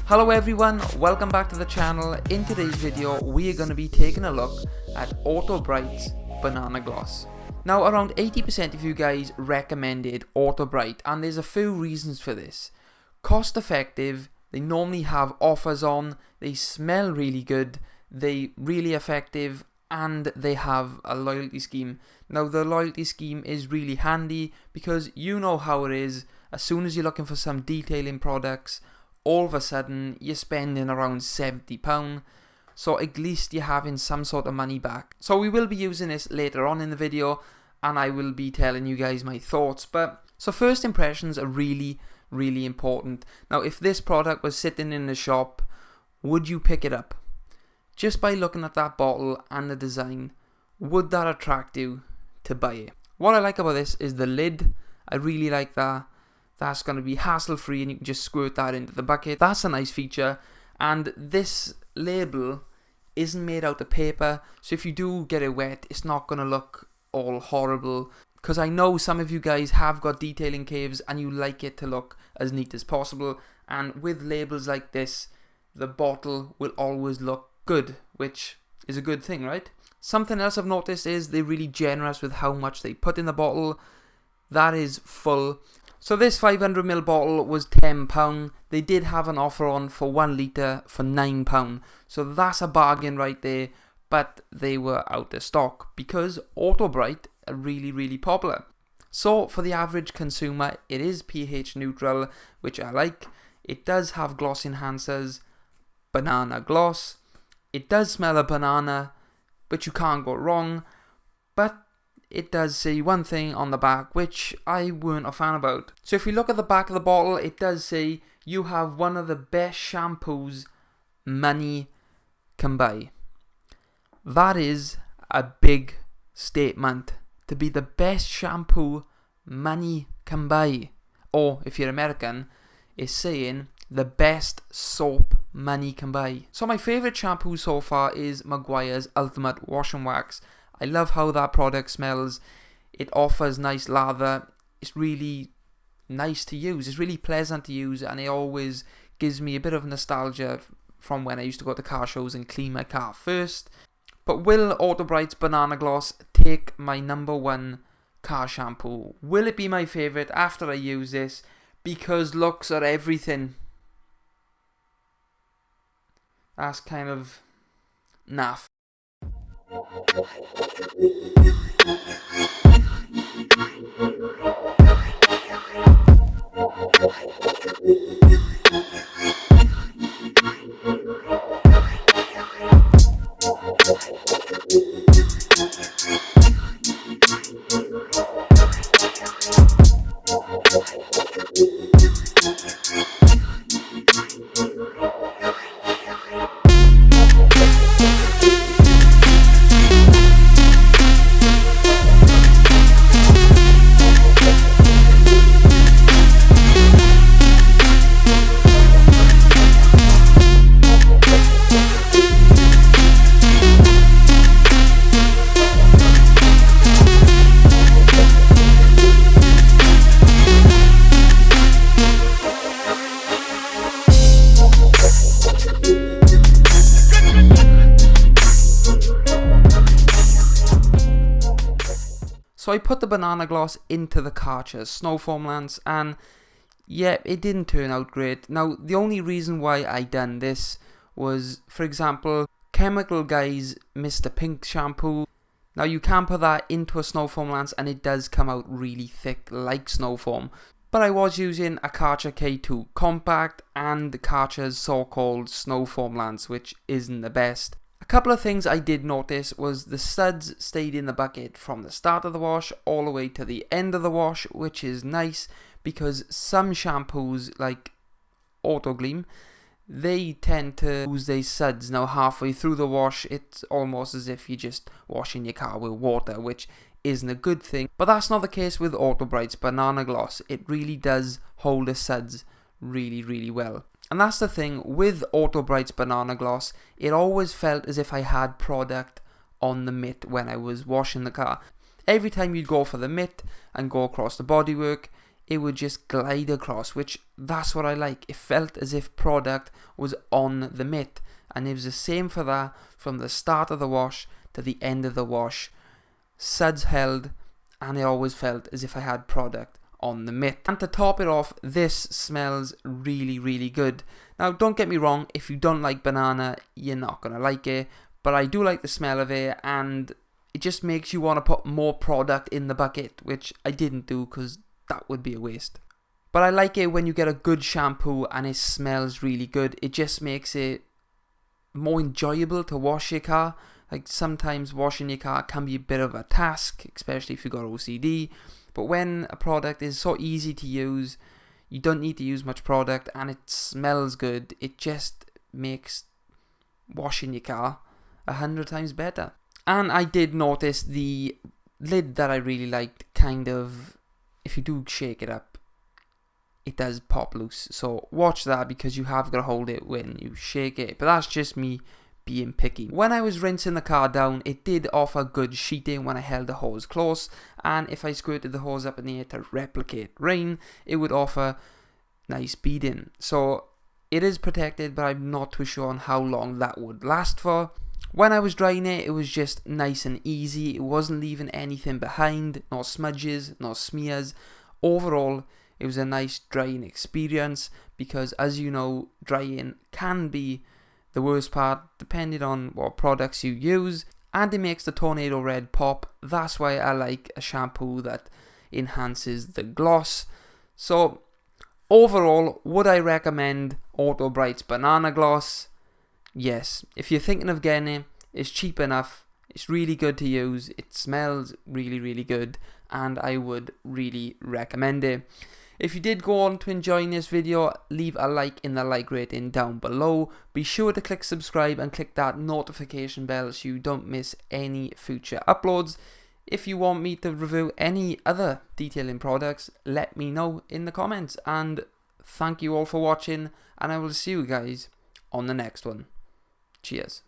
Hello everyone, welcome back to the channel. In today's video we are going to be taking a look at Autobrite's banana gloss. Now around 80% of you guys recommended Autobrite and there's a few reasons for this. Cost effective, they normally have offers on, they smell really good, they're really effective, and they have a loyalty scheme. Now the loyalty scheme is really handy because you know how it is. As soon as you're looking for some detailing products, all of a sudden you're spending around £70, so at least you're having some sort of money back. So we will be using this later on in the video and I will be telling you guys my thoughts. So first impressions are really important. Now if this product was sitting in the shop, would you pick it up? Just by looking at that bottle and the design, would that attract you to buy it? What I like about this is the lid. I really like that. That's going to be hassle free and you can just squirt that into the bucket. That's a nice feature. And this label isn't made out of paper, so if you do get it wet, it's not going to look all horrible. Because I know some of you guys have got detailing caves and you like it to look as neat as possible. And with labels like this, the bottle will always look good, which is a good thing, right? Something else I've noticed is they're really generous with how much they put in the bottle. That is full. So this 500ml bottle was £10. They did have an offer on for 1 litre for £9. So that's a bargain right there. But they were out of stock because Autobrite are really popular. So for the average consumer, it is pH neutral, which I like. It does have gloss enhancers, banana gloss. It does smell of banana, but you can't go wrong. But it does say one thing on the back which I weren't a fan about. So if we look at the back of the bottle, it does say you have one of the best shampoos money can buy. That is a big statement, to be the best shampoo money can buy. Or if you're American, it's saying the best soap money can buy. So my favourite shampoo so far is Maguire's Ultimate Wash and Wax. I love how that product smells. It offers nice lather. It's really nice to use. It's really pleasant to use and it always gives me a bit of nostalgia from when I used to go to car shows and clean my car first. But will Autobrite's Banana Gloss take my #1 car shampoo? Will it be my favourite after I use this? Because looks are everything. That's kind of naff. So I put the banana gloss into the Karcher's snow foam lance and yeah, it didn't turn out great. Now the only reason why I done this was, for example, Chemical Guy's Mr. Pink shampoo. Now you can put that into a snow foam lance and it does come out really thick like snow foam. But I was using a Karcher K2 Compact and the Karcher's so-called snow foam lance, which isn't the best. A couple of things I did notice was the suds stayed in the bucket from the start of the wash all the way to the end of the wash, which is nice because some shampoos like Autogleam, they tend to lose their suds. Now halfway through the wash, it's almost as if you're just washing your car with water, which isn't a good thing. But that's not the case with Autobrite's Banana Gloss. It really does hold the suds really well. And that's the thing with Autobrite's Banana Gloss, it always felt as if I had product on the mitt when I was washing the car. Every time you'd go for the mitt and go across the bodywork, it would just glide across, which that's what I like. It felt as if product was on the mitt, and it was the same for that from the start of the wash to the end of the wash. Suds held, and it always felt as if I had product on the mitt. And to top it off, this smells really good. Now don't get me wrong, if you don't like banana, you're not gonna like it, but I do like the smell of it, and it just makes you want to put more product in the bucket, which I didn't do because that would be a waste. But I like it when you get a good shampoo and it smells really good. It just makes it more enjoyable to wash your car. Like sometimes washing your car can be a bit of a task, especially if you've got OCD. But when a product is so easy to use, you don't need to use much product, and it smells good, it just makes washing your car 100 times better. And I did notice the lid that I really liked, kind of, if you do shake it up, it does pop loose. So watch that, because you have got to hold it when you shake it. But that's just me being picky. When I was rinsing the car down, it did offer good sheeting when I held the hose close, and if I squirted the hose up in the air to replicate rain, it would offer nice beading. So it is protected, but I'm not too sure on how long that would last for. When I was drying it, it was just nice and easy. It wasn't leaving anything behind, no smudges, no smears. Overall, it was a nice drying experience, because as you know, drying can be the worst part depending on what products you use, and it makes the Tornado Red pop. That's why I like a shampoo that enhances the gloss. So overall, would I recommend Autobrite's Banana Gloss? Yes. If you're thinking of getting it, it's cheap enough, it's really good to use, it smells really good, and I would really recommend it. If you did go on to enjoying this video, leave a like in the like rating down below. Be sure to click subscribe and click that notification bell so you don't miss any future uploads. If you want me to review any other detailing products, let me know in the comments. And thank you all for watching, and I will see you guys on the next one. Cheers.